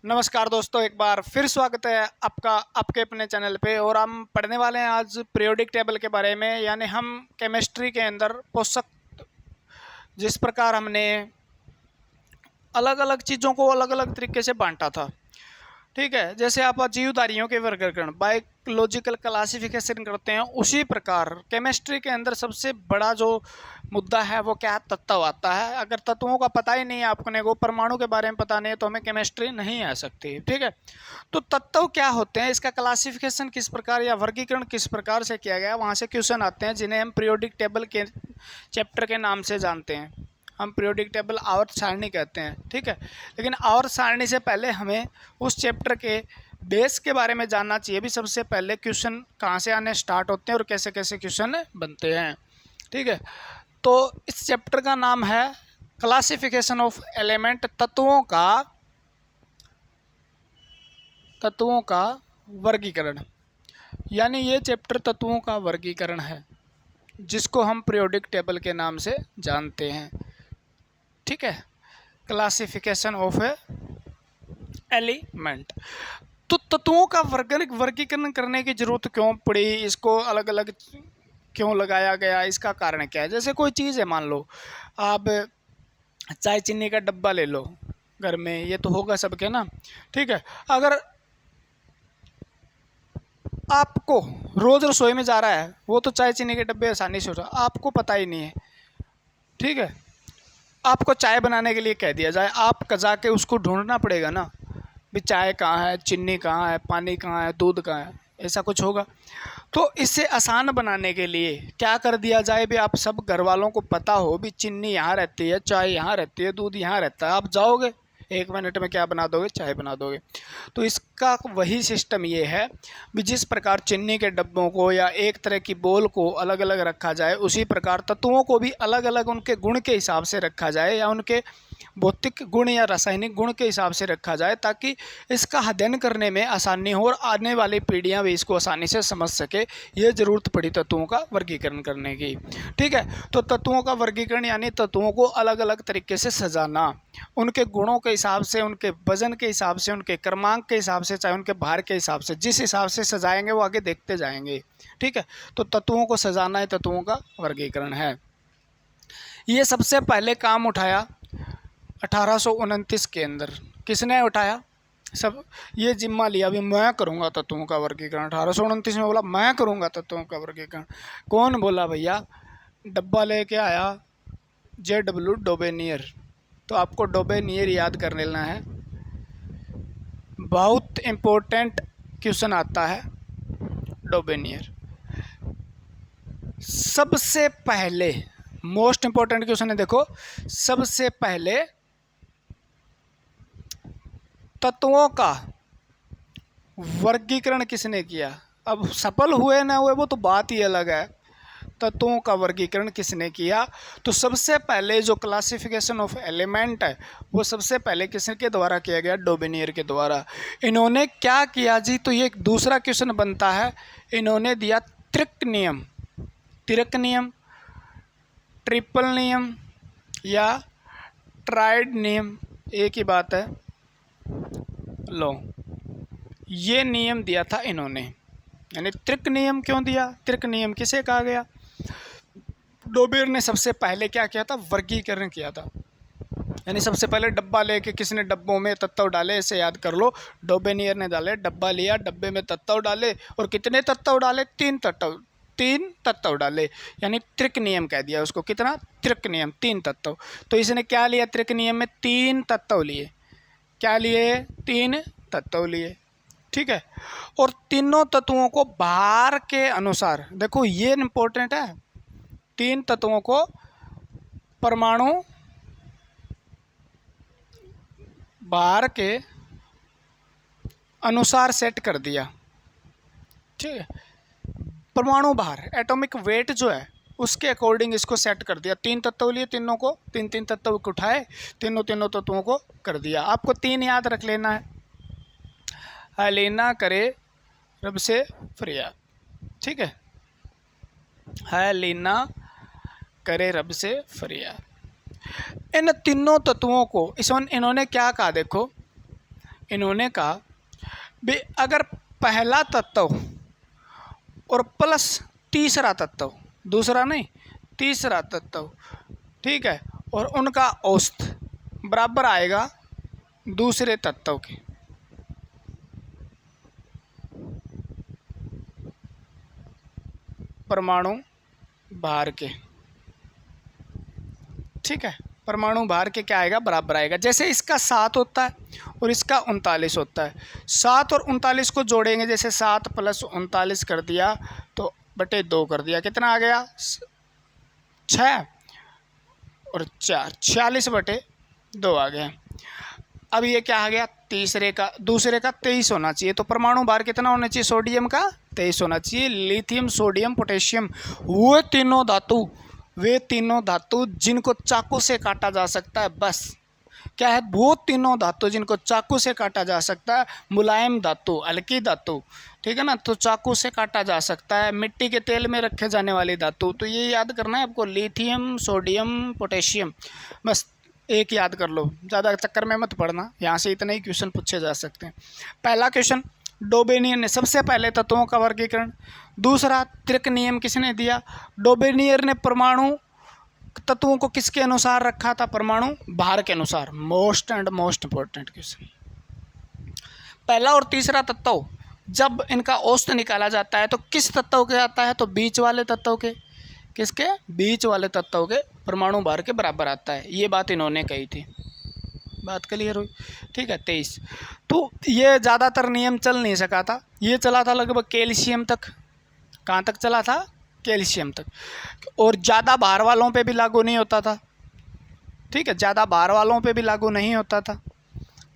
नमस्कार दोस्तों, एक बार फिर स्वागत है आपका आपके अपने चैनल पे। और हम पढ़ने वाले हैं आज पीरियोडिक टेबल के बारे में। यानी हम केमिस्ट्री के अंदर पोषक, जिस प्रकार हमने अलग अलग चीज़ों को अलग अलग तरीके से बांटा था, ठीक है। जैसे आप जीवधारियों के वर्गीकरण बायोलॉजिकल क्लासिफिकेशन करते हैं, उसी प्रकार केमिस्ट्री के अंदर सबसे बड़ा जो मुद्दा है वो क्या है, तत्व आता है। अगर तत्वों का पता ही नहीं है आपने को, परमाणु के बारे में पता नहीं है, तो हमें केमिस्ट्री नहीं आ सकती, ठीक है। तो तत्व क्या होते हैं, इसका क्लासिफिकेशन किस प्रकार या वर्गीकरण किस प्रकार से किया गया, वहाँ से क्वेश्चन आते हैं जिन्हें हम पीरियोडिक टेबल के चैप्टर के नाम से जानते हैं। हम पीरियोडिक टेबल आवर्त सारणी कहते हैं, ठीक है। लेकिन आवर्त सारणी से पहले हमें उस चैप्टर के बेस के बारे में जानना चाहिए भी। सबसे पहले क्वेश्चन कहाँ से आने स्टार्ट होते हैं और कैसे कैसे क्वेश्चन बनते हैं, ठीक है। तो इस चैप्टर का नाम है क्लासिफिकेशन ऑफ एलिमेंट, तत्वों का वर्गीकरण। यानी ये चैप्टर तत्वों का वर्गीकरण है, जिसको हम पीरियोडिक टेबल के नाम से जानते हैं, ठीक है। Classification of element. तो तत्वों का वर्गीकरण करने की जरूरत क्यों पड़ी, इसको अलग अलग क्यों लगाया गया, इसका कारण क्या है। जैसे कोई चीज़ है, मान लो आप चाय चीनी का डब्बा ले लो घर में, ये तो होगा सबके ना, ठीक है। अगर आपको रोज़ रसोई में जा रहा है, वो तो चाय चीनी के डब्बे आसानी से हो रहा, आपको पता ही नहीं है, ठीक है। आपको चाय बनाने के लिए कह दिया जाए, आप जाके उसको ढूंढना पड़ेगा ना, भी चाय कहाँ है, चीनी कहाँ है, पानी कहाँ है, दूध कहाँ है, ऐसा कुछ होगा। तो इसे आसान बनाने के लिए क्या कर दिया जाए भी, आप सब घर वालों को पता हो भी चीनी यहाँ रहती है, चाय यहाँ रहती है, दूध यहाँ रहता है, आप जाओगे 1 मिनट में क्या बना दोगे, चाय बना दोगे। तो इसका वही सिस्टम ये है भी, जिस प्रकार चीनी के डब्बों को या एक तरह की बोल को अलग अलग रखा जाए, उसी प्रकार तत्वों को भी अलग अलग उनके गुण के हिसाब से रखा जाए, या उनके भौतिक गुण या रासायनिक गुण के हिसाब से रखा जाए, ताकि इसका अध्ययन करने में आसानी हो और आने वाली पीढ़ियां भी इसको आसानी से समझ सके। ये ज़रूरत पड़ी तत्वों का वर्गीकरण करने की, ठीक है। तो तत्वों का वर्गीकरण यानी तत्वों को अलग अलग तरीके से सजाना, उनके गुणों के हिसाब से, उनके वजन के हिसाब से, उनके क्रमांक के हिसाब से, चाहे उनके भार के हिसाब से, जिस हिसाब से सजाएंगे वो आगे देखते जाएंगे, ठीक है। तो तत्वों को सजाना ही तत्वों का वर्गीकरण है। ये सबसे पहले काम उठाया 1829 के अंदर। किसने उठाया, सब ये जिम्मा लिया भी मैं करूँगा तत्वों का वर्गीकरण। 1829 में बोला मैं करूँगा तत्वों का वर्गीकरण। कौन बोला भैया, डब्बा लेके आया JW डोबेनियर। तो आपको डोबेनियर याद कर लेना है, बहुत इम्पोर्टेंट क्वेश्चन आता है डोबेनियर। सबसे पहले मोस्ट इम्पोर्टेंट क्वेश्चन है, देखो सबसे पहले तत्वों का वर्गीकरण किसने किया। अब सफल हुए ना हुए वो तो बात ही अलग है, तत्वों का वर्गीकरण किसने किया। तो सबसे पहले जो क्लासिफिकेशन ऑफ एलिमेंट है, वो सबसे पहले किसके द्वारा किया गया, डोबेनियर के द्वारा। इन्होंने क्या किया जी, तो ये एक दूसरा क्वेश्चन बनता है। इन्होंने दिया त्रिक नियम, तिरक नियम, ट्रिपल नियम या ट्राइड नियम, एक ही बात है। लो, ये नियम दिया था इन्होंने। यानी त्रिक नियम क्यों दिया, त्रिक नियम किसे कहा गया। डोबेनियर ने सबसे पहले क्या किया था, वर्गीकरण किया था। यानी सबसे पहले डब्बा लेके किसने डब्बों में तत्व डाले, इसे याद कर लो। डोबेनियर ने डाले, डब्बा लिया, डब्बे में तत्व डाले, और कितने तत्व डाले, 3 तत्व डाले। यानी त्रिक नियम कह दिया उसको। कितना, त्रिक नियम, 3 तत्व। तो इसने क्या लिया, त्रिक नियम में 3 तत्व लिए। क्या लिए, 3 तत्व लिए, ठीक है। और तीनों तत्वों को भार के अनुसार, देखो ये इंपॉर्टेंट है, 3 तत्वों को परमाणु भार के अनुसार सेट कर दिया, ठीक है। परमाणु भार, एटॉमिक वेट जो है, उसके अकॉर्डिंग इसको सेट कर दिया। 3 तत्व लिए, तीनों को 3 तत्व को उठाए, तीनों तत्वों को कर दिया। आपको 3 याद रख लेना है, हेलेना करे रब से फरियाद, ठीक है। हेलेना करे रब से फरियाद। इन तीनों तत्वों को इन्होंने क्या कहा, देखो इन्होंने कहा भी अगर पहला तत्व और प्लस तीसरा तत्व, दूसरा नहीं तीसरा तत्व, ठीक है, और उनका औसत बराबर आएगा दूसरे तत्व के, परमाणु भार के, ठीक है, परमाणु भार के क्या आएगा, बराबर आएगा। जैसे इसका 7 होता है और इसका 39 होता है, 7 और 39 को जोड़ेंगे, जैसे 7 + 39 कर दिया तो बटे 2 कर दिया, कितना आ गया 6 और 4, 46 बटे 2 आ गया। अब ये क्या आ गया, दूसरे का 23 होना चाहिए, तो परमाणु भार कितना होना चाहिए, सोडियम का 23 होना चाहिए। लिथियम, सोडियम, पोटेशियम, वे तीनों धातु जिनको चाकू से काटा जा सकता है, बस क्या है, वो तीनों धातु जिनको चाकू से काटा जा सकता है, मुलायम धातु, हल्की धातु, ठीक है ना, तो चाकू से काटा जा सकता है, मिट्टी के तेल में रखे जाने वाली धातु, तो ये याद करना है आपको, लिथियम, सोडियम, पोटेशियम, बस एक याद कर लो, ज़्यादा चक्कर में मत पड़ना, यहाँ से इतने ही क्वेश्चन पूछे जा सकते हैं। पहला क्वेश्चन, डोबेनियर ने सबसे पहले तत्वों का वर्गीकरण। दूसरा, त्रिक नियम किसने दिया, डोबेनियर ने परमाणु तत्वों को किसके अनुसार रखा था, परमाणु भार के अनुसार। Most important question. पहला और तीसरा तत्व जब इनका औसत निकाला जाता है तो किस तत्व के आता है, तो बीच वाले तत्व के, किसके, बीच वाले तत्व के परमाणु भार के बराबर आता है। ये बात इन्होंने कही थी, बात क्लियर हुई, ठीक है। 23, तो ये ज़्यादातर नियम चल नहीं सका था, ये चला था लगभग कैल्शियम तक, कहाँ तक चला था, कैल्शियम तक, और ज़्यादा भार वालों पे भी लागू नहीं होता था, ठीक है, ज़्यादा भार वालों पे भी लागू नहीं होता था।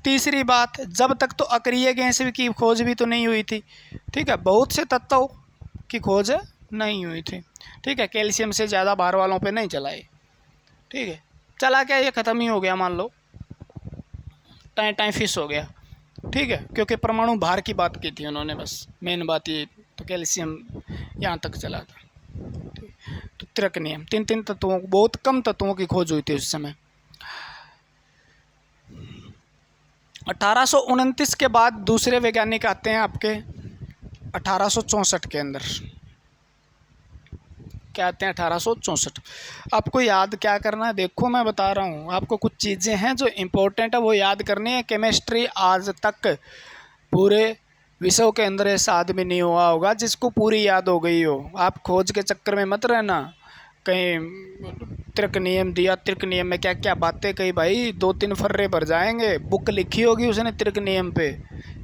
तीसरी बात, जब तक तो अक्रिय गैस की खोज भी तो नहीं हुई थी, ठीक है, बहुत से तत्वों की खोज नहीं हुई थी, ठीक है, कैल्शियम से ज़्यादा भार वालों पे नहीं चला ये, ठीक है, चला क्या, ये ख़त्म ही हो गया, मान लो टाइम फिश हो गया, ठीक है, क्योंकि परमाणु भार की बात की थी उन्होंने, बस मेन बात ये, तो कैल्शियम यहाँ तक चला था, ठीक। तो त्रिक नियम, तीन तत्वों, बहुत कम तत्वों की खोज हुई थी उस समय। 1829 के बाद दूसरे वैज्ञानिक आते हैं आपके 1864 के अंदर, क्या आते हैं 1864। आपको याद क्या करना है, देखो मैं बता रहा हूँ आपको, कुछ चीज़ें हैं जो इम्पोर्टेंट है वो याद करनी है। केमिस्ट्री आज तक पूरे विषयों के अंदर ऐसा आदमी नहीं हुआ होगा जिसको पूरी याद हो गई हो। आप खोज के चक्कर में मत रहना, कहीं त्रिक नियम दिया, त्रिक नियम में क्या क्या बातें कही, भाई 2-3 फर्रे भर जाएंगे, बुक लिखी होगी उसने त्रिक नियम पे,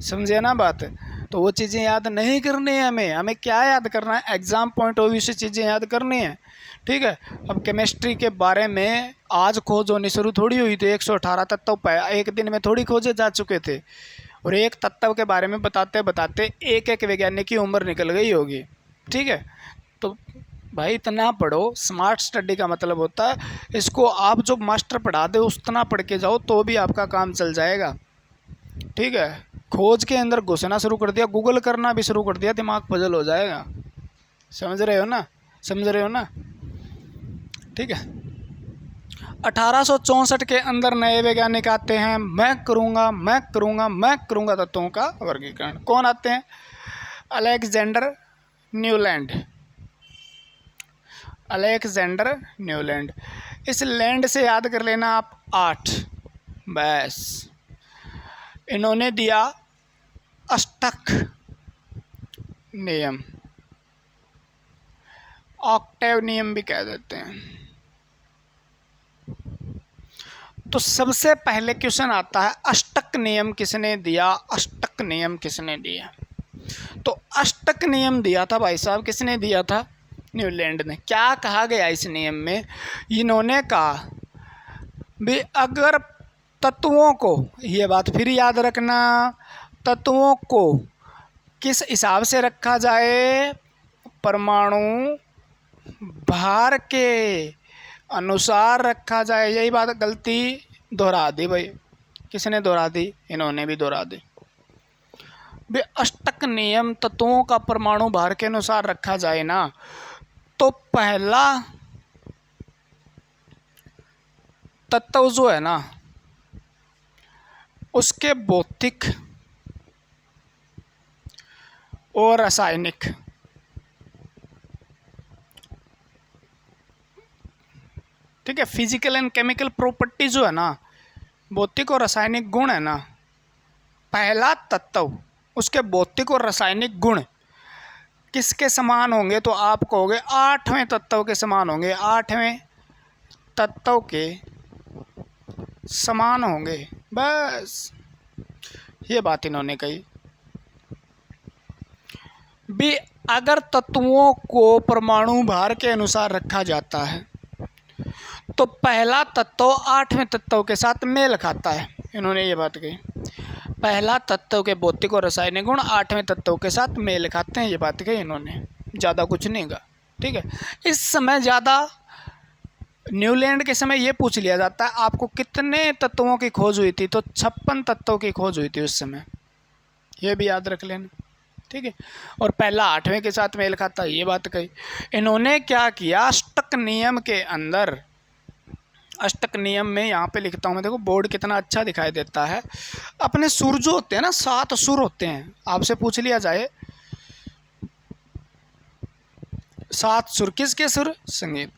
समझे ना बात। तो वो चीज़ें याद नहीं करनी है हमें क्या याद करना है, एग्ज़ाम पॉइंट ऑफ व्यू से चीज़ें याद करनी है, ठीक है। अब केमिस्ट्री के बारे में आज खोज होनी शुरू थोड़ी हुई थी, 118 तत्व एक दिन में थोड़ी खोजे जा चुके थे, और एक तत्व के बारे में बताते बताते एक वैज्ञानिक की उम्र निकल गई होगी, ठीक है। तो भाई इतना पढ़ो, स्मार्ट स्टडी का मतलब होता है इसको आप जो मास्टर पढ़ा दे उतना पढ़ के जाओ तो भी आपका काम चल जाएगा, ठीक है। खोज के अंदर घुसना शुरू कर दिया, गूगल करना भी शुरू कर दिया, दिमाग पजल हो जाएगा, समझ रहे हो ना, ठीक है। 1864 के अंदर नए वैज्ञानिक आते हैं, मैं करूँगा तत्वों का वर्गीकरण। कौन आते हैं, अलेक्जेंडर न्यूलैंड। इस लैंड से याद कर लेना आप 8, बस। इन्होंने दिया अष्टक नियम, ऑक्टेव नियम भी कह देते हैं। तो सबसे पहले क्वेश्चन आता है अष्टक नियम किसने दिया, तो अष्टक नियम दिया था भाई साहब, किसने दिया था, न्यूलैंड ने। क्या कहा गया इस नियम में, इन्होंने कहा भी अगर तत्वों को, ये बात फिर याद रखना, तत्वों को किस हिसाब से रखा जाए, परमाणु भार के अनुसार रखा जाए। यही बात गलती दोहरा दी भाई, किसने दोहरा दी, इन्होंने भी दोहरा दी। भी अष्टक नियम तत्वों का परमाणु भार के अनुसार रखा जाए ना, तो पहला तत्व जो है ना उसके भौतिक और रासायनिक। ठीक है, फिजिकल एंड केमिकल प्रॉपर्टी जो है ना, भौतिक और रासायनिक गुण है ना, पहला तत्व उसके भौतिक और रासायनिक गुण किसके समान होंगे, तो आप कहोगे 8वें तत्व के समान होंगे, 8वें तत्व के समान होंगे। बस ये बात इन्होंने कही भी। अगर तत्वों को परमाणु भार के अनुसार रखा जाता है तो पहला तत्व 8वें तत्व के साथ मेल खाता है। इन्होंने ये बात कही, पहला तत्व के भौतिक और रासायनिक गुण 8वें तत्व के साथ मेल खाते हैं। ये बात कही इन्होंने, ज़्यादा कुछ नहीं कहा। ठीक है, इस समय ज़्यादा न्यूलैंड के समय ये पूछ लिया जाता है आपको कितने तत्वों की खोज हुई थी, तो 56 तत्वों की खोज हुई थी उस समय, ये भी याद रख लेना। ठीक है, और पहला 8वें के साथ मेल खाता है, ये बात कही। इन्होंने क्या किया, अष्टक नियम के अंदर, अष्टक नियम में यहाँ पे लिखता हूँ मैं, देखो बोर्ड कितना अच्छा दिखाई देता है। अपने सुर जो होते हैं ना, 7 सुर होते हैं, आपसे पूछ लिया जाए 7 सुर, किसके सुर, संगीत,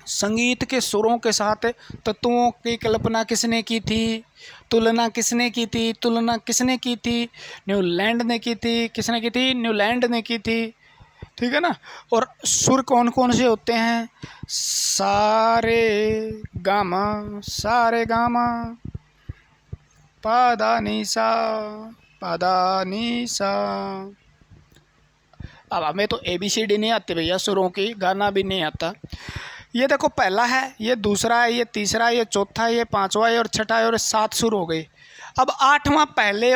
संगीत के सुरों के साथ तत्वों की कल्पना किसने की थी, तुलना किसने की थी, तुलना किसने की थी, न्यूलैंड ने की थी। किसने की थी, न्यूलैंड ने की थी। ठीक है ना, और सुर कौन कौन से होते हैं, सारे गामा, सारे गामा, पादा नीसा, पादा नीसा। अब हमें तो ABCD नहीं आती भैया सुरों की, गाना भी नहीं आता। ये देखो पहला है, ये दूसरा है, ये तीसरा है, ये चौथा है, ये पांचवा है और छठा है, और 7 सुर हो गई। अब 8वां पहले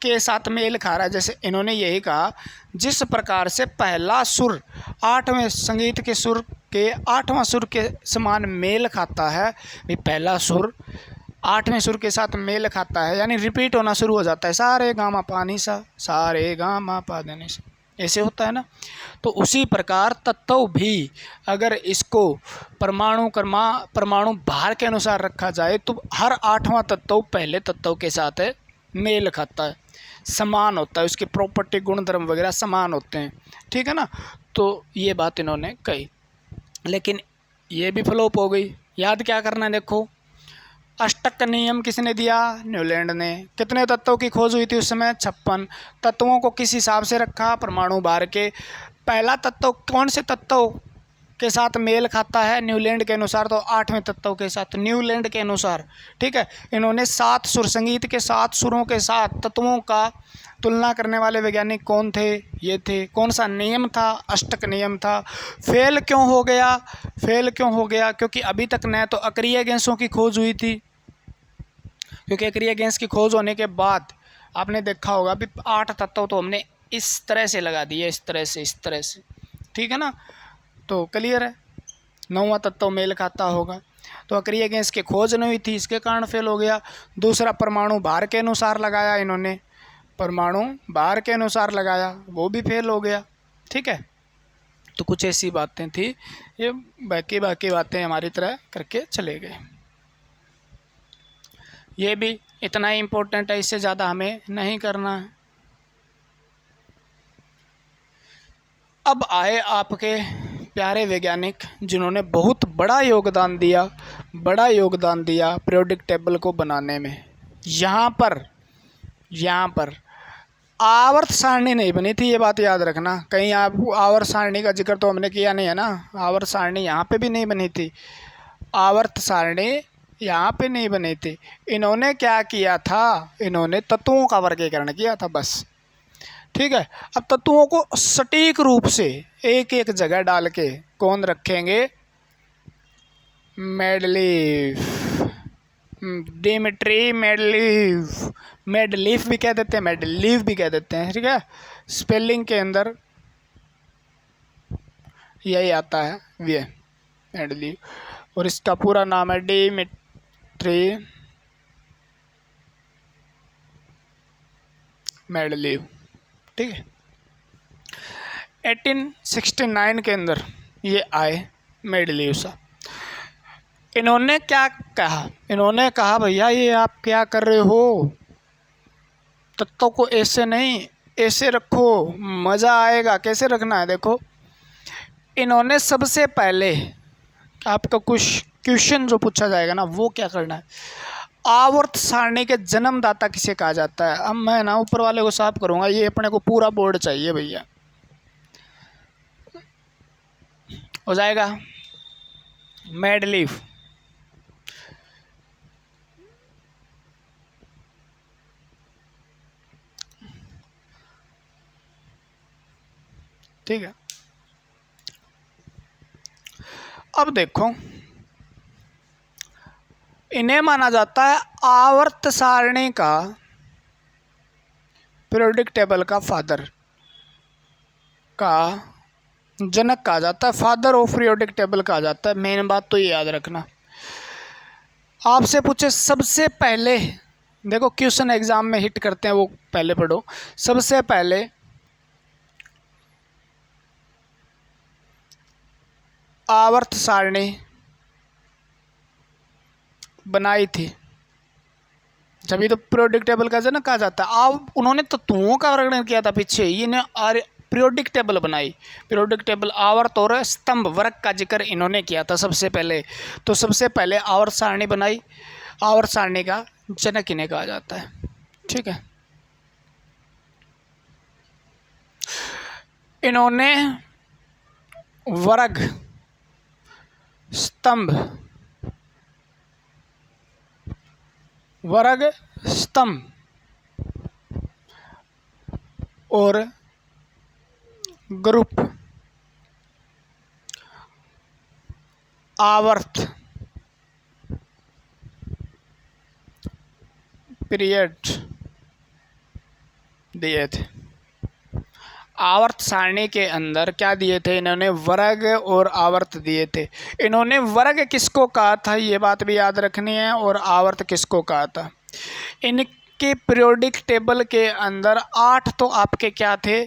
के साथ मेल खा रहा है। जैसे इन्होंने यही कहा, जिस प्रकार से पहला सुर 8वें संगीत के सुर के 8वां सुर के समान मेल खाता है, भी पहला सुर 8वें सुर के साथ मेल खाता है, यानी रिपीट होना शुरू हो जाता है, सारे गामा पानी सा, सारे गामा पादनी सा, ऐसे होता है ना। तो उसी प्रकार तत्व भी अगर इसको परमाणु भार के अनुसार रखा जाए तो हर 8वां तत्व पहले तत्व के साथ मेल खाता है, समान होता है, उसकी प्रॉपर्टी गुणधर्म वगैरह समान होते हैं। ठीक है ना, तो ये बात इन्होंने कही, लेकिन ये भी फ्लॉप हो गई। याद क्या करना है, देखो अष्टक का नियम किसने दिया, न्यूलैंड ने। कितने तत्वों की खोज हुई थी उस समय, 56। तत्वों को किस हिसाब से रखा, परमाणु भार के। पहला तत्व कौन से तत्व के साथ मेल खाता है न्यूलैंड के अनुसार, तो 8वें तत्व के साथ, न्यूलैंड के अनुसार। ठीक है, इन्होंने 7 सुर, संगीत के 7 सुरों के साथ तत्वों का तुलना करने वाले वैज्ञानिक कौन थे, ये थे। कौन सा नियम था, अष्टक नियम था। फेल क्यों हो गया, फेल क्यों हो गया, क्योंकि अभी तक न तो अक्रिय गैसों की खोज हुई थी, क्योंकि अक्रिय गैस की खोज होने के बाद आपने देखा होगा भी 8 तत्व तो हमने इस तरह से लगा दिए, इस तरह से, इस तरह से। ठीक है ना, तो क्लियर है, 9वां तत्व मेल खाता होगा। तो अक्रिय गैस की खोज नहीं हुई थी, इसके कारण फेल हो गया। दूसरा, परमाणु भार के अनुसार लगाया इन्होंने, परमाणु भार के अनुसार लगाया, वो भी फेल हो गया। ठीक है, तो कुछ ऐसी बातें थी, ये बाकी बातें हमारी तरह करके चले गए। ये भी इतना ही इम्पोर्टेंट है, इससे ज़्यादा हमें नहीं करना है। अब आए आपके प्यारे वैज्ञानिक जिन्होंने बहुत बड़ा योगदान दिया पीरियोडिक टेबल को बनाने में। यहाँ पर आवर्त सारणी नहीं बनी थी, ये बात याद रखना। कहीं आप आवर्त सारणी का जिक्र तो हमने किया नहीं है ना, आवर्त सारणी यहाँ पे भी नहीं बनी थी, आवर्त सारणी यहाँ पे नहीं बनी थी। इन्होंने क्या किया था, इन्होंने तत्वों का वर्गीकरण किया था बस। ठीक है, अब तत्वों को सटीक रूप से एक एक जगह डाल के कौन रखेंगे, मेडलीफ, डिमिट्री मेडलीफ, मेडलीफ भी कह देते हैं, मेडलीफ भी कह देते हैं। ठीक है, स्पेलिंग के अंदर यही आता है, ये मेडलीफ, और इसका पूरा नाम है डिमिट्री मेडलीफ। ठीक है, 1869 के अंदर ये आए मेडलीव साहब। इन्होंने क्या कहा, इन्होंने कहा भैया ये आप क्या कर रहे हो, तत्वों को ऐसे नहीं ऐसे रखो, मज़ा आएगा। कैसे रखना है देखो, इन्होंने सबसे पहले आपका कुछ क्वेश्चन जो पूछा जाएगा ना, वो क्या करना है, आवर्त सारणी के जन्मदाता किसे कहा जाता है। अब मैं ना ऊपर वाले को साफ करूंगा, ये अपने को पूरा बोर्ड चाहिए भैया। हो जाएगा मेंडलीव, ठीक है। अब देखो, इन्हें माना जाता है आवर्त सारणी का, पीरियोडिक टेबल का फादर का जनक कहा जाता है, फादर ऑफ पीरियोडिक टेबल कहा जाता है। मेन बात तो ये याद रखना। आपसे पूछे सबसे पहले, देखो क्वेश्चन एग्जाम में हिट करते हैं वो पहले पढ़ो। सबसे पहले आवर्त सारणी बनाई थी, जब तो पीरियोडिक टेबल का जनक कहा जाता है। अब उन्होंने तत्वों का वर्णन किया था पीछे, ये पीरियोडिक टेबल बनाई। पीरियोडिक टेबल आवर्त और स्तंभ वर्ग का जिक्र इन्होंने किया था सबसे पहले। तो सबसे पहले आवर्त सारणी बनाई, आवर्त सारणी का जनक इन्हें कहा जाता है, ठीक है। इन्होंने वर्ग, स्तंभ, वर्ग, स्तंभ और ग्रुप, आवर्त, पीरियड दिए थे। आवर्त सारणी के अंदर क्या दिए थे इन्होंने, वर्ग और आवर्त दिए थे। इन्होंने वर्ग किसको कहा था ये बात भी याद रखनी है, और आवर्त किसको कहा था। इनके पीरियोडिक टेबल के अंदर 8 तो आपके क्या थे,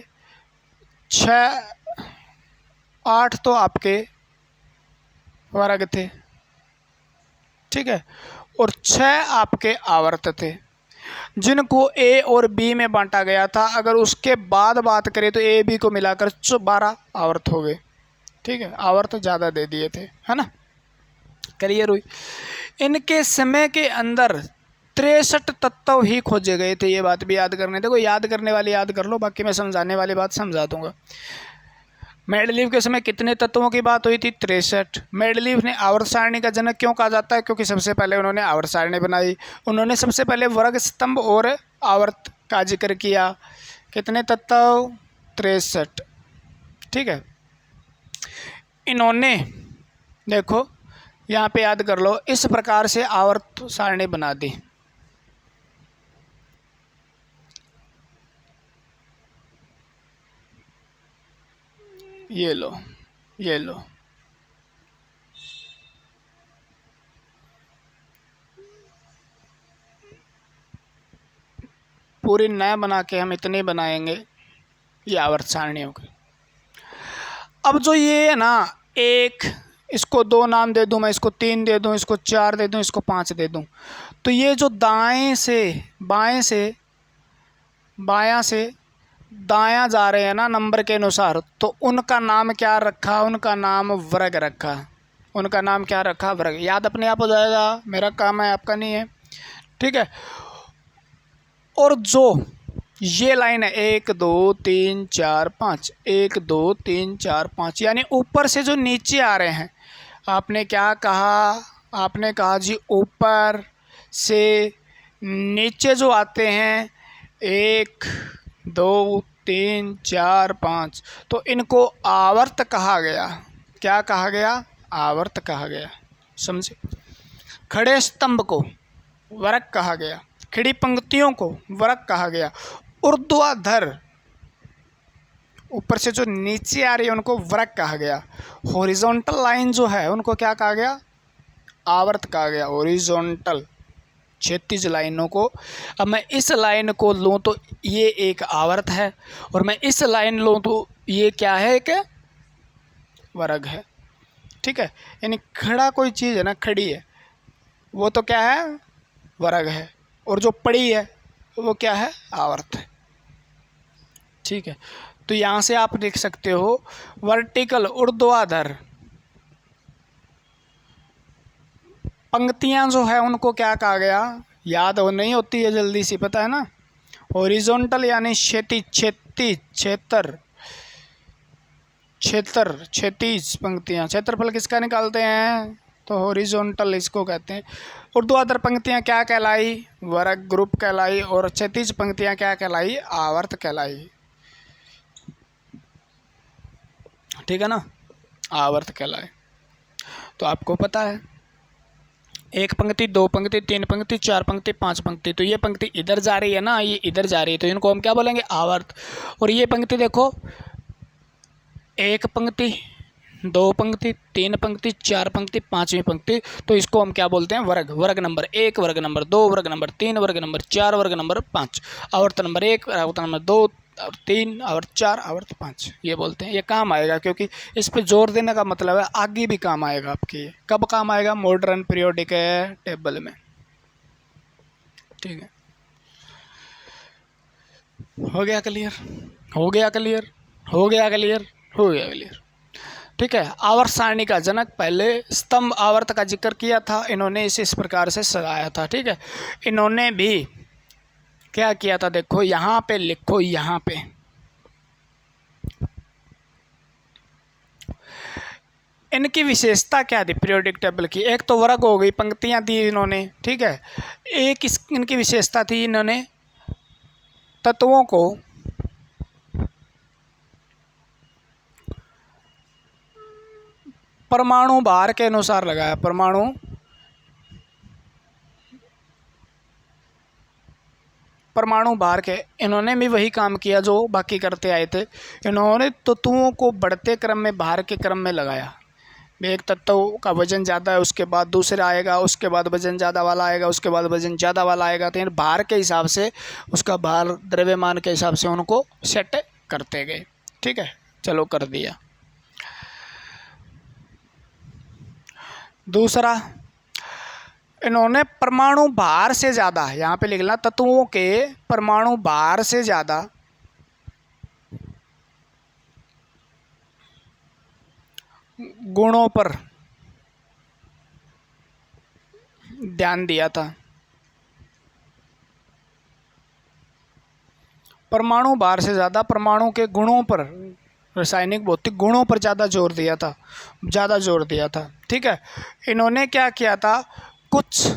8 तो आपके वर्ग थे, ठीक है, और 6 आपके आवर्त थे, जिनको ए और बी में बांटा गया था। अगर उसके बाद बात करें तो ए बी को मिलाकर 12 आवर्त हो गए, ठीक है। आवर्त ज़्यादा दे दिए थे, है ना, क्लियर हुई। इनके समय के अंदर 63 तत्व ही खोजे गए थे, ये बात भी याद करने। देखो याद करने वाली याद कर लो, बाकी मैं समझाने वाली बात समझा दूंगा। मेंडलीव के समय कितने तत्वों की बात हुई थी, 63। मेंडलीव ने आवर्त सारणी का जनक क्यों कहा जाता है, क्योंकि सबसे पहले उन्होंने आवर्त सारणी बनाई। उन्होंने सबसे पहले वर्ग, स्तंभ और आवर्त का जिक्र किया। कितने तत्व, 63, ठीक है। इन्होंने देखो यहाँ पे याद कर लो, इस प्रकार से आवर्त सारणी बना दी। ये लो, ये लो, पूरी नया बना के हम इतने बनाएंगे, ये आवर्त सारणियों के। अब जो ये है ना, एक, इसको 2 नाम दे दूं मैं, इसको 3 दे दूं, इसको 4 दे दूं, इसको 5 दे दूं, तो ये जो दाएं से बाएं से बायां से दायां जा रहे हैं ना नंबर के अनुसार, तो उनका नाम क्या रखा, उनका नाम वर्ग रखा। उनका नाम क्या रखा, वर्ग। याद अपने आप हो जाएगा, मेरा काम है, आपका नहीं है, ठीक है। और जो ये लाइन है 1 2 3 4 5, 1 2 3 4 5, यानी ऊपर से जो नीचे आ रहे हैं, आपने क्या कहा, आपने कहा जी ऊपर से नीचे जो आते हैं 1 2 3 4 5, तो इनको आवर्त कहा गया। क्या कहा गया, आवर्त कहा गया, समझे। खड़े स्तंभ को वर्ग कहा गया, खड़ी पंक्तियों को वर्ग कहा गया, ऊर्ध्वाधर ऊपर से जो नीचे आ रही है उनको वर्ग कहा गया, हॉरिजॉन्टल लाइन जो है उनको क्या कहा गया, आवर्त कहा गया। हॉरिजॉन्टल क्षैतिज लाइनों को, अब मैं इस लाइन को लूँ तो ये एक आवर्त है, और मैं इस लाइन लूँ तो ये क्या है, एक वर्ग है, ठीक है। यानी खड़ा कोई चीज़ है ना, खड़ी है, वो तो क्या है, वर्ग है, और जो पड़ी है वो क्या है, आवर्त है। ठीक है, तो यहाँ से आप देख सकते हो वर्टिकल ऊर्ध्वाधर पंक्तियाँ जो है उनको क्या कहा गया, याद हो नहीं होती है जल्दी सी, पता है ना। हॉरिजॉन्टल यानी क्षैतिज, क्षैतिज क्षेत्र, क्षेत्र क्षैतिज पंक्तियाँ, क्षेत्रफल किसका निकालते हैं तो हॉरिजॉन्टल इसको कहते हैं। ऊर्ध्वाधर पंक्तियाँ क्या कहलाई, वर्ग ग्रुप कहलाई, और क्षैतिज पंक्तियाँ क्या कहलाई, आवर्त कहलाई, ठीक है ना, आवर्त कहलाए। तो आपको पता है एक पंक्ति, दो पंक्ति, तीन पंक्ति, चार पंक्ति, पांच पंक्ति, तो ये पंक्ति इधर जा रही है ना, ये इधर जा रही है, तो इनको हम क्या बोलेंगे, आवर्त। और ये पंक्ति देखो, एक पंक्ति, दो पंक्ति, तीन पंक्ति, चार पंक्ति, पांचवी पंक्ति, तो इसको हम क्या बोलते हैं, वर्ग। वर्ग नंबर एक, वर्ग नंबर दो, वर्ग नंबर तीन, वर्ग नंबर चार, वर्ग नंबर पाँच, आवर्त नंबर एक, आवर्त नंबर दो, और तीन, आवर्त चार, आवर्त पाँच, ये बोलते हैं। ये काम आएगा क्योंकि इस पे जोर देने का मतलब है आगे भी काम आएगा आपके। ये कब काम आएगा, मॉडर्न पीरियोडिक टेबल में, ठीक है। हो गया क्लियर, हो गया क्लियर, हो गया क्लियर, हो गया क्लियर, ठीक है। आवर्त सारणी का जनक, पहले स्तंभ आवर्त का जिक्र किया था, इन्होंने इसे इस प्रकार से सजाया था, ठीक है। इन्होंने भी क्या किया था, देखो यहाँ पे लिखो, यहाँ पे इनकी विशेषता क्या थी पीरियोडिक टेबल की, एक तो वर्ग हो गई, पंक्तियाँ दी इन्होंने, ठीक है। एक इनकी विशेषता थी, इन्होंने तत्वों को परमाणु भार के अनुसार लगाया, परमाणु भार के। इन्होंने भी वही काम किया जो बाकी करते आए थे, इन्होंने तत्वों को बढ़ते क्रम में भार के क्रम में लगाया। एक तत्व का वजन ज़्यादा है, उसके बाद दूसरा आएगा, उसके बाद वजन ज़्यादा वाला आएगा, उसके बाद वजन ज़्यादा वाला आएगा, तो भार के हिसाब से, उसका भार द्रव्यमान के हिसाब से उनको सेट करते गए, ठीक है। चलो कर दिया। दूसरा, इन्होंने परमाणु भार से ज़्यादा, यहाँ पे लिखना, तत्वों के परमाणु भार से ज़्यादा गुणों पर ध्यान दिया था। परमाणु भार से ज़्यादा परमाणु के गुणों पर, रासायनिक भौतिक गुणों पर ज़्यादा जोर दिया था, ज़्यादा जोर दिया था, ठीक है। इन्होंने क्या किया था, कुछ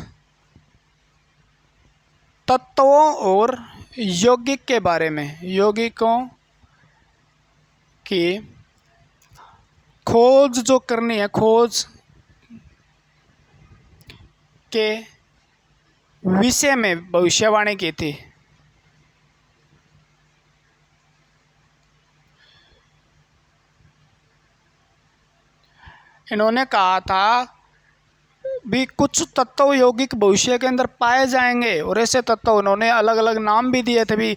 तत्वों और यौगिक के बारे में, यौगिकों की खोज जो करनी है, खोज के विषय में भविष्यवाणी की थी। इन्होंने कहा था भी कुछ तत्व यौगिक भविष्य के अंदर पाए जाएंगे, और ऐसे तत्व उन्होंने अलग अलग नाम भी दिए थे भी,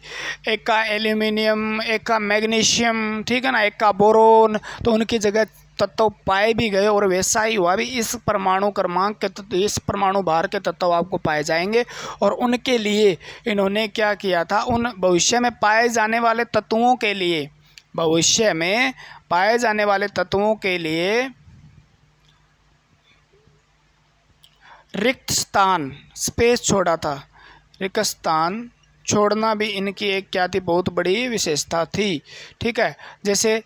एक का एल्यूमिनियम, एक का मैग्नीशियम, ठीक है ना, एक का बोरोन, तो उनकी जगह तत्व पाए भी गए, और वैसा ही हुआ भी। इस परमाणु क्रमांक के तत्व, इस परमाणु भार के तत्व आपको पाए जाएंगे, और उनके लिए इन्होंने क्या किया था, उन भविष्य में पाए जाने वाले तत्वों के लिए, भविष्य में पाए जाने वाले तत्वों के लिए रिक्त स्थान, स्पेस छोड़ा था। रिक्त स्थान छोड़ना भी इनकी एक क्या थी, बहुत बड़ी विशेषता थी, ठीक है। जैसे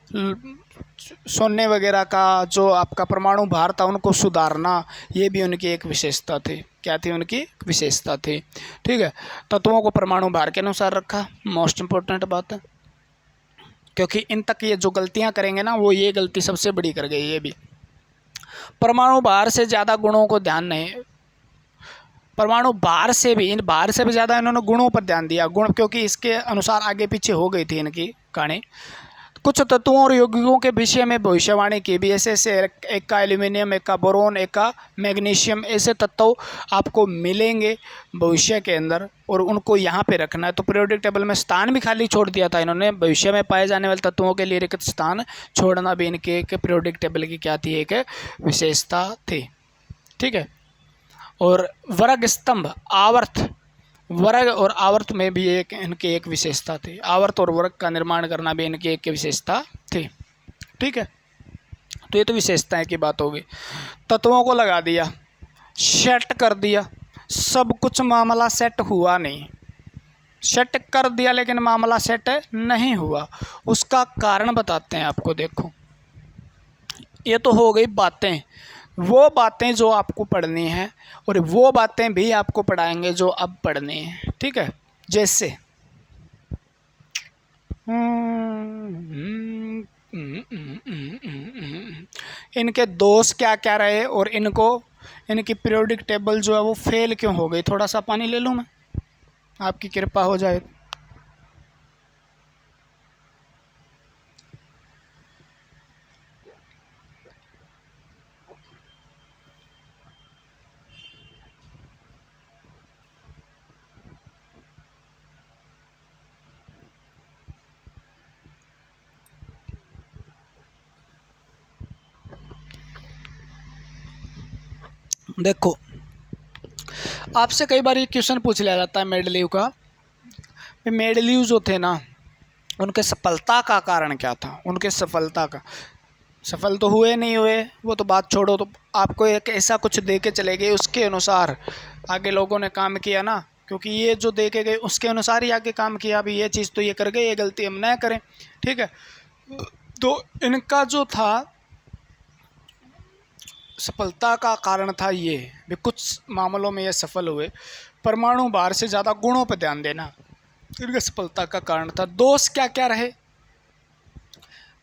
सोने वगैरह का जो आपका परमाणु भार था, उनको सुधारना, ये भी उनकी एक विशेषता थी। क्या थी उनकी विशेषता थी, ठीक है। तत्वों को परमाणु भार के अनुसार रखा, मोस्ट इम्पोर्टेंट बात है, क्योंकि इन तक ये जो गलतियां करेंगे ना, वो ये गलती सबसे बड़ी कर गई। ये भी परमाणु भार से ज़्यादा गुणों को ध्यान नहीं, परमाणु भार से भी, इन भार से भी ज़्यादा इन्होंने गुणों पर ध्यान दिया, गुण, क्योंकि इसके अनुसार आगे पीछे हो गई थी इनकी कहानी। कुछ तत्वों और यौगिकों के विषय में भविष्यवाणी की भी, ऐसे एक का एल्यूमिनियम, एक का बोरोन, एक का मैग्नीशियम, ऐसे तत्व आपको मिलेंगे भविष्य के अंदर, और उनको यहाँ पे रखना है। तो पीरियोडिक टेबल में स्थान भी खाली छोड़ दिया था इन्होंने, भविष्य में पाए जाने वाले तत्वों के लिए रिक्त स्थान छोड़ना भी इनके एक पीरियोडिक टेबल की क्या थी, एक विशेषता थी, ठीक है। और वर्ग स्तंभ आवर्त वर्ग और आवर्त में भी एक इनकी एक विशेषता थी, आवर्त और वर्ग का निर्माण करना भी इनकी एक विशेषता थी। ठीक है, तो ये तो विशेषताएं की बात होगी। तत्वों को लगा दिया, सेट कर दिया, सब कुछ मामला सेट हुआ नहीं, सेट कर दिया लेकिन मामला सेट नहीं हुआ। उसका कारण बताते हैं आपको। देखो, ये तो हो गई बातें, वो बातें जो आपको पढ़नी है, और वो बातें भी आपको पढ़ाएंगे जो अब पढ़नी है। ठीक है, जैसे इनके दोष क्या क्या रहे और इनकी पीरियोडिक टेबल जो है वो फेल क्यों हो गई। थोड़ा सा पानी ले लूँ मैं, आपकी कृपा हो जाए। देखो, आपसे कई बार ये क्वेश्चन पूछ लिया जाता है मेडलीव का। मेडलीव जो थे ना, उनके सफलता का कारण क्या था, उनके सफलता का। सफल तो हुए नहीं हुए वो तो बात छोड़ो, तो आपको एक ऐसा कुछ दे के चले गए, उसके अनुसार आगे लोगों ने काम किया ना, क्योंकि ये जो दे के गए उसके अनुसार ही आगे काम किया। अभी ये चीज़ तो ये कर गए, ये गलती हम न करें। ठीक है, तो इनका जो था सफलता का कारण था ये भी, कुछ मामलों में ये सफल हुए। परमाणु भार से ज़्यादा गुणों पर ध्यान देना इनका सफलता का कारण था। दोष क्या क्या रहे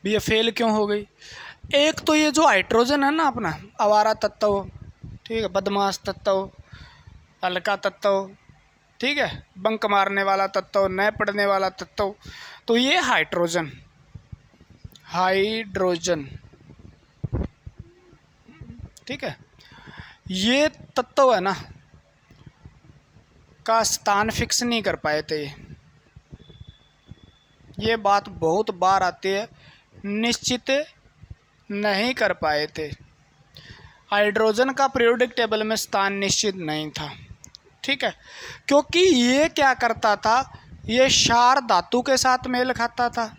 भी, ये फेल क्यों हो गई। एक तो ये जो हाइड्रोजन है ना अपना, आवारा तत्व, ठीक है, बदमाश तत्व, हल्का तत्व, ठीक है, बंक मारने वाला तत्व, न पढ़ने वाला तत्व, तो ये हाइड्रोजन ठीक है, ये तत्व है ना का स्थान फिक्स नहीं कर पाए थे। ये बात बहुत बार आती है, निश्चित नहीं कर पाए थे। हाइड्रोजन का पीरियोडिक टेबल में स्थान निश्चित नहीं था। ठीक है, क्योंकि ये क्या करता था, ये क्षार धातु के साथ मेल खाता था,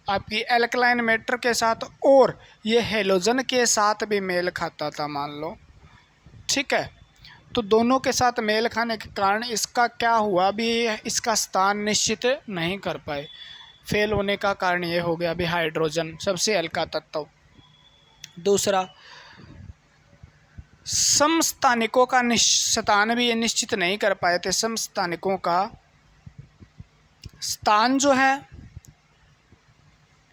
आपकी एल्कलाइन मैटर के साथ, और ये हेलोजन के साथ भी मेल खाता था, मान लो। ठीक है, तो दोनों के साथ मेल खाने के कारण इसका क्या हुआ भी, इसका स्थान निश्चित नहीं कर पाए। फेल होने का कारण ये हो गया भी हाइड्रोजन सबसे हल्का तत्व। दूसरा, समस्थानिकों का स्थान भी ये निश्चित नहीं कर पाए थे। समस्थानिकों का स्थान जो है,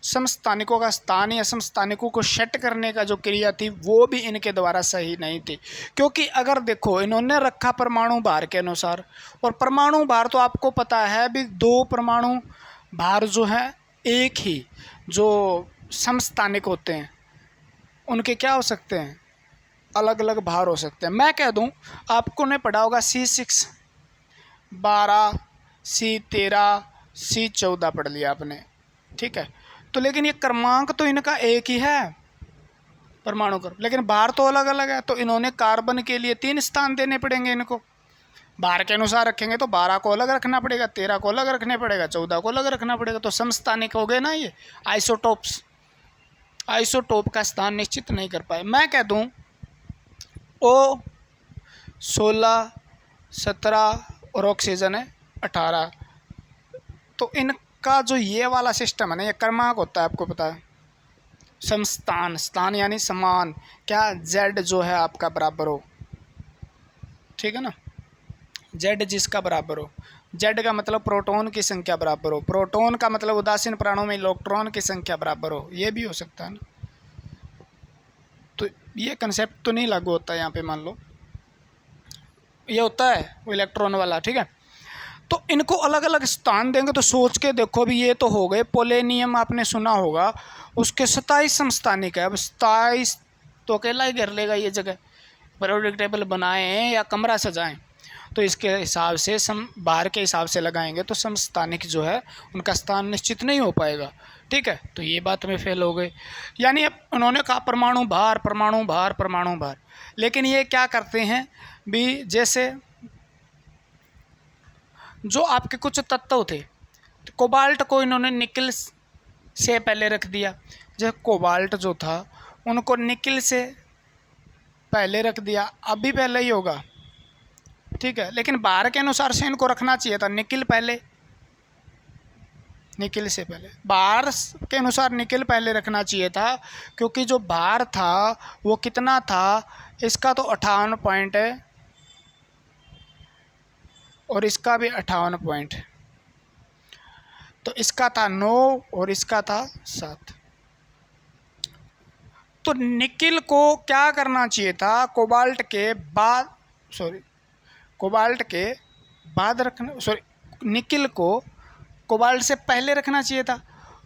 समस्थानिकों का स्थान या समस्थानिकों को सेट करने का जो क्रिया थी वो भी इनके द्वारा सही नहीं थी। क्योंकि अगर देखो, इन्होंने रखा परमाणु भार के अनुसार, और परमाणु भार तो आपको पता है भी, दो परमाणु भार जो है एक ही जो समस्थानिक होते हैं उनके क्या हो सकते हैं, अलग अलग भार हो सकते हैं। मैं कह दूं, आपको ने पढ़ा होगा C6 12, C13, C14 पढ़ लिया आपने। ठीक है, तो लेकिन ये क्रमांक तो इनका एक ही है परमाणु का, लेकिन भार तो अलग अलग है। तो इन्होंने कार्बन के लिए 3 स्थान देने पड़ेंगे इनको। भार के अनुसार रखेंगे तो 12 को अलग रखना पड़ेगा, 13 को अलग रखने पड़ेगा, 14 को अलग रखना पड़ेगा। तो समस्थानिक हो गए ना ये आइसोटोप्स। आइसोटोप का स्थान निश्चित नहीं कर पाए। मैं कह दूं O16, 17 और ऑक्सीजन है 18, तो इनका जो ये वाला सिस्टम है ना, ये क्रमांक होता है, आपको पता है। समस्थान, स्थान यानी समान, क्या Z जो है आपका बराबर हो, ठीक है ना, Z जिसका बराबर हो। Z का मतलब प्रोटॉन की संख्या बराबर हो, प्रोटॉन का मतलब उदासीन प्राणों में इलेक्ट्रॉन की संख्या बराबर हो, ये भी हो सकता है ना। तो ये कंसेप्ट तो नहीं लागू होता यहाँ पे, मान लो ये होता है वो इलेक्ट्रॉन वाला। ठीक है, तो इनको अलग अलग स्थान देंगे तो सोच के देखो भी, ये तो हो गए पोलेनियम, आपने सुना होगा, उसके 27 समस्थानिक है। अब 27 तो अकेला ही घेर लेगा ये जगह। पीरियोडिक टेबल बनाएं या कमरा सजाएं तो इसके हिसाब से बाहर के हिसाब से लगाएंगे तो समस्थानिक जो है उनका स्थान निश्चित नहीं हो पाएगा। ठीक है, तो ये बात में फेल हो गए। यानी अब उन्होंने कहा परमाणु भार, परमाणु भार, परमाणु भार, लेकिन ये क्या करते हैं भी, जैसे जो आपके कुछ तत्व थे, कोबाल्ट को इन्होंने निकल से पहले रख दिया। जो कोबाल्ट जो था उनको निकल से पहले रख दिया, अभी पहले ही होगा, ठीक है। लेकिन बार के अनुसार से इनको रखना चाहिए था निकल पहले, निकल से पहले, बार के अनुसार निकल पहले रखना चाहिए था, क्योंकि जो बार था वो कितना था, इसका तो 58 पॉइंट है और इसका भी 58 पॉइंट है, तो इसका था 9 और इसका था 7। तो निकिल को क्या करना चाहिए था, कोबाल्ट के बाद, कोबाल्ट के बाद रखना, निकिल को कोबाल्ट से पहले रखना चाहिए था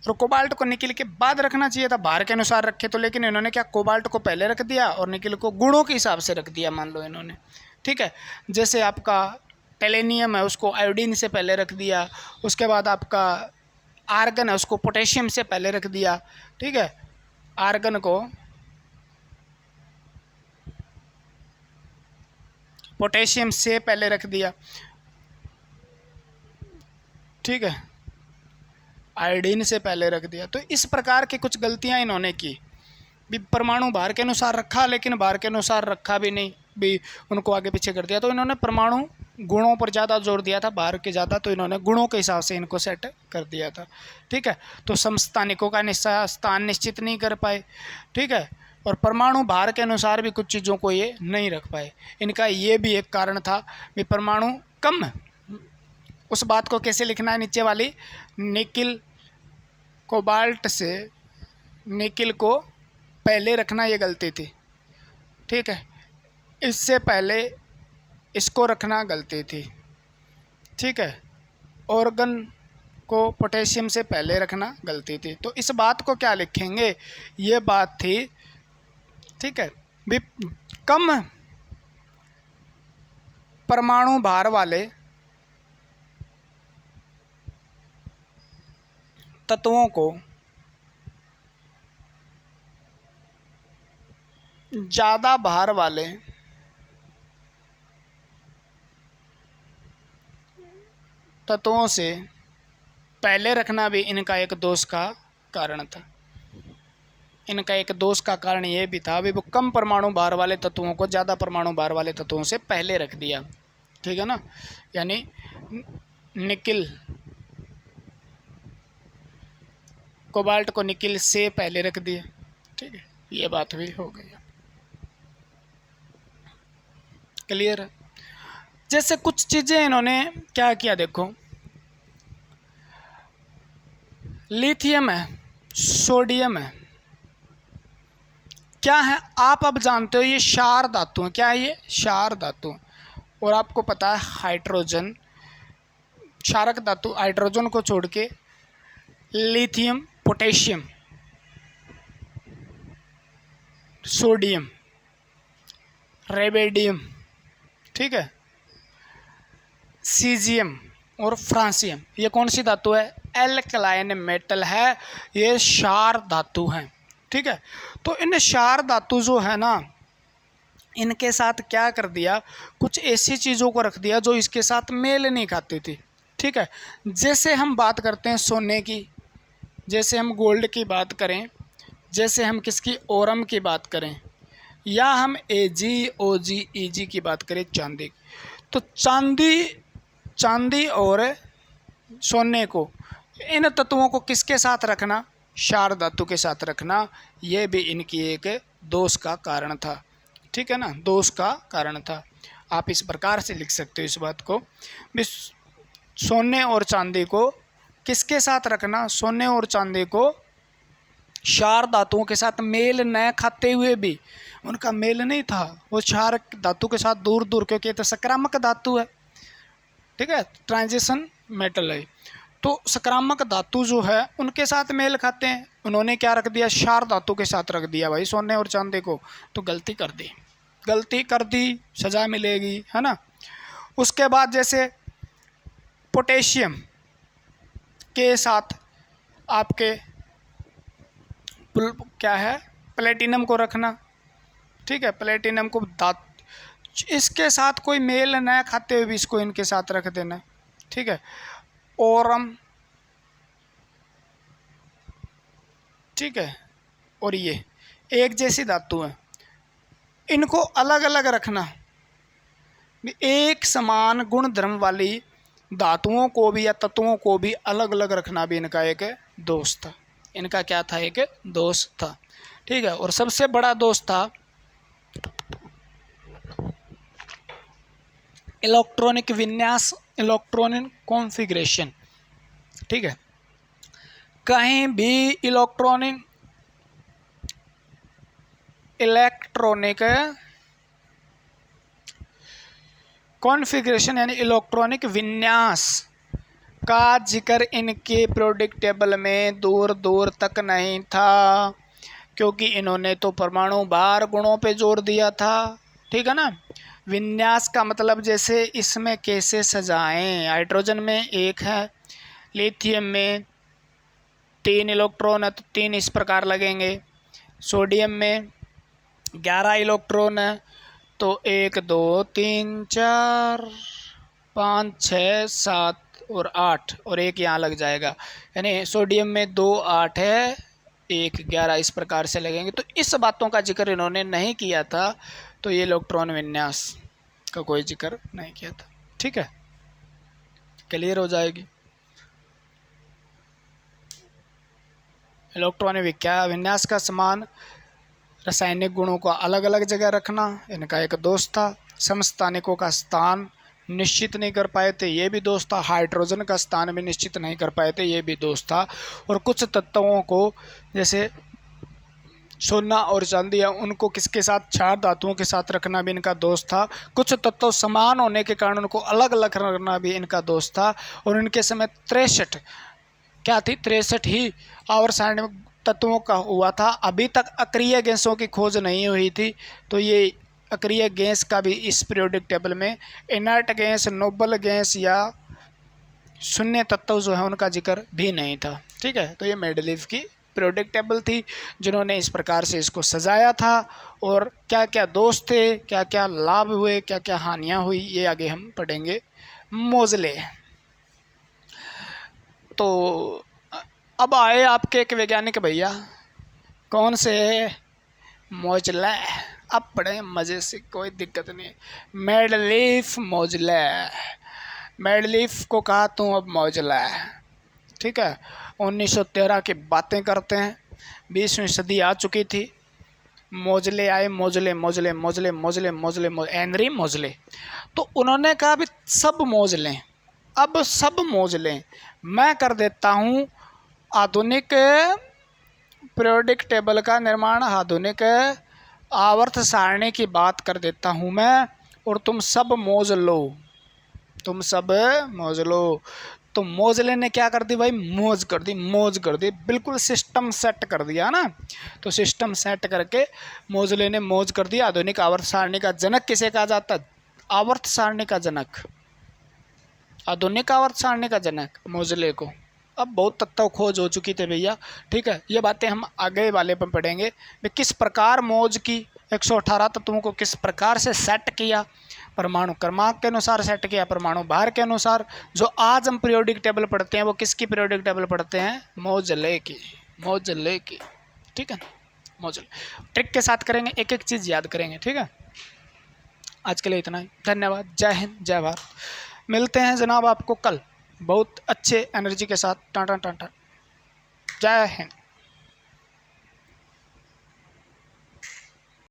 और कोबाल्ट को निकिल के बाद रखना चाहिए था। बार के अनुसार रखे तो, लेकिन इन्होंने क्या, कोबाल्ट को पहले रख दिया और निकिल को गुणों के हिसाब से रख दिया, मान लो इन्होंने, ठीक है। जैसे आपका टेलेनियम है उसको आयोडीन से पहले रख दिया, उसके बाद आपका आर्गन है उसको पोटेशियम से पहले रख दिया, ठीक है। आर्गन को पोटेशियम से पहले रख दिया, ठीक है, आयोडीन से पहले रख दिया। तो इस प्रकार की कुछ गलतियां इन्होंने की भी, परमाणु भार के अनुसार रखा लेकिन भार के अनुसार रखा भी नहीं, भी उनको आगे पीछे कर दिया। तो इन्होंने परमाणु गुणों पर ज़्यादा जोर दिया था, भार के ज़्यादा, तो इन्होंने गुणों के हिसाब से इनको सेट कर दिया था, ठीक है। तो समस्थानिकों का स्थान निश्चित नहीं कर पाए, ठीक है, और परमाणु भार के अनुसार भी कुछ चीज़ों को ये नहीं रख पाए। इनका ये भी एक कारण था कि परमाणु कम, उस बात को कैसे लिखना है नीचे वाली, निकिल कोबाल्ट से निकिल को पहले रखना ये गलती थी, ठीक है, इससे पहले इसको रखना गलती थी, ठीक है, ऑर्गन को पोटेशियम से पहले रखना गलती थी। तो इस बात को क्या लिखेंगे, ये बात थी, ठीक है, भी कम परमाणु भार वाले तत्वों को ज़्यादा भार वाले तत्वों से पहले रखना भी इनका एक दोष का कारण था। इनका एक दोष का कारण ये भी था भी वो कम परमाणु भार वाले तत्वों को ज़्यादा परमाणु भार वाले तत्वों से पहले रख दिया, ठीक है ना। यानी निकिल कोबाल्ट को निकिल से पहले रख दिया, ठीक है, ये बात भी हो गई, क्लियर है। जैसे कुछ चीज़ें इन्होंने क्या किया, देखो लिथियम है, सोडियम है, क्या है आप अब जानते हो, ये क्षार धातु है। क्या है ये, क्षार धातु। और आपको पता है हाइड्रोजन क्षारक धातु, हाइड्रोजन को छोड़ के लिथियम, पोटेशियम, सोडियम, रेबेडियम, ठीक है, सीजियम और फ्रांसियम, ये कौन सी धातु है, एल्कलाइन मेटल है, ये क्षार धातु हैं, ठीक है। तो इन क्षार धातु जो है ना, इनके साथ क्या कर दिया, कुछ ऐसी चीज़ों को रख दिया जो इसके साथ मेल नहीं खाती थी, ठीक है। जैसे हम बात करते हैं सोने की, जैसे हम गोल्ड की बात करें, जैसे हम किसकी, ओरम की बात करें, या हम Ag, Og, Eg की बात करें, चांदी। तो चांदी और सोने को, इन तत्वों को किसके साथ रखना, क्षार धातु के साथ रखना, ये भी इनकी एक दोष का कारण था, ठीक है ना, दोष का कारण था। आप इस प्रकार से लिख सकते हो इस बात को, सोने और चांदी को किसके साथ रखना, सोने और चांदी को क्षार धातुओं के साथ मेल न खाते हुए भी, उनका मेल नहीं था, वो क्षार धातु के साथ दूर दूर, क्योंकि ये तो संक्रामक धातु है, ठीक है, ट्रांजिशन मेटल है, तो संक्रामक धातु जो है उनके साथ मेल खाते हैं। उन्होंने क्या रख दिया, क्षार धातु के साथ रख दिया भाई सोने और चांदी को, तो गलती कर दी, सजा मिलेगी, है ना। उसके बाद जैसे पोटेशियम के साथ आपके क्या है, प्लेटिनम को रखना, ठीक है, प्लेटिनम को इसके साथ कोई मेल न खाते हुए भी इसको इनके साथ रख देना, ठीक है, ओरम, ठीक है, और ये एक जैसी धातु है, इनको अलग अलग रखना, एक समान गुण धर्म वाली धातुओं को भी या तत्वों को भी अलग अलग रखना भी इनका एक दोष था। इनका क्या था? एक दोष था। ठीक है, और सबसे बड़ा दोष था इलेक्ट्रॉनिक विन्यास, इलेक्ट्रॉनिक कॉन्फ़िगरेशन। ठीक है, कहीं भी इलेक्ट्रॉनिक कॉन्फ़िगरेशन यानी इलेक्ट्रॉनिक विन्यास का जिक्र इनके पीरियोडिक टेबल में दूर दूर तक नहीं था, क्योंकि इन्होंने तो परमाणु भार गुणों पे जोर दिया था। ठीक है ना, विन्यास का मतलब जैसे इसमें कैसे सजाएं, हाइड्रोजन में एक है, लिथियम में 3 इलेक्ट्रॉन है तो 3 इस प्रकार लगेंगे, सोडियम में 11 इलेक्ट्रॉन है तो 1 2 3 4 5 6 7 और 8 और एक यहाँ लग जाएगा, यानी सोडियम में 2 8 है, 1 11 इस प्रकार से लगेंगे। तो इस बातों का जिक्र इन्होंने नहीं किया था, तो ये इलेक्ट्रॉन विन्यास का कोई जिक्र नहीं किया था। ठीक है, क्लियर हो जाएगी। इलेक्ट्रॉनिक विन्यास का समान रासायनिक गुणों को अलग अलग जगह रखना इनका एक दोष था। समस्थानिकों का स्थान निश्चित नहीं कर पाए थे, ये भी दोष था। हाइड्रोजन का स्थान भी निश्चित नहीं कर पाए थे, ये भी दोष था। और कुछ तत्वों को जैसे सोना और चांदी है, उनको किसके साथ, क्षार धातुओं के साथ रखना भी इनका दोष था। कुछ तत्व समान होने के कारण उनको अलग अलग रखना भी इनका दोष था। और इनके समय 63 क्या थी, 63 ही आवर्त सारणी में तत्वों का हुआ था। अभी तक अक्रिय गैसों की खोज नहीं हुई थी, तो ये अक्रिय गैस का भी इस पीरियोडिक टेबल में इनर्ट गैस, नोबल गैस या शून्य तत्व जो है उनका जिक्र भी नहीं था। ठीक है, तो ये मेंडलीव की पीरियोडिक टेबल थी जिन्होंने इस प्रकार से इसको सजाया था। और क्या क्या दोष थे, क्या क्या लाभ हुए, क्या क्या हानियां हुई, ये आगे हम पढ़ेंगे। मोजले, तो अब आए आपके एक वैज्ञानिक भैया, कौन से? मोजले। अब पढ़े मज़े से, कोई दिक्कत नहीं। मेंडलीफ मोजले, मेंडलीफ को कहा तू अब मोजले। ठीक है, 1913 की बातें करते हैं, 20वीं सदी आ चुकी थी। मोजले आए, मोजले मोजले मोजले मोजले मोजले एनरी मोजले। तो उन्होंने कहा भी सब मोज लें, अब सब मोज लें। मैं कर देता हूँ आधुनिक पीरियोडिक टेबल का निर्माण, आधुनिक आवर्त सारणी की बात कर देता हूँ मैं, और तुम सब मोज लो, तुम सब मोज लो। तो मोजले ने क्या कर दी भाई, मोज कर दी, मोज कर दी, बिल्कुल सिस्टम सेट कर दिया ना। तो सिस्टम सेट करके मोजले ने मोज कर दिया। आधुनिक आवर्त सारणी का जनक किसे कहा जाता है? आवर्त सारणी का जनक, आधुनिक आवर्त सारणी का जनक मोजले को। अब बहुत तत्व खोज हो चुकी थी भैया। ठीक है, ये बातें हम आगे वाले पर पढ़ेंगे, किस प्रकार मौज की 118 तत्वों को किस प्रकार से सेट किया, परमाणु क्रमांक के अनुसार सेट किया, परमाणु भार के अनुसार। जो आज हम पीरियोडिक टेबल पढ़ते हैं वो किसकी पीरियोडिक टेबल पढ़ते हैं? मोजले की, मोजले की। ठीक है, मोजले ट्रिक के साथ करेंगे, एक एक चीज़ याद करेंगे। ठीक है, आज के लिए इतना ही। धन्यवाद, जय हिंद, जय भारत। मिलते हैं जनाब आपको कल बहुत अच्छे एनर्जी के साथ। टाटा टाटा, जय हिंद।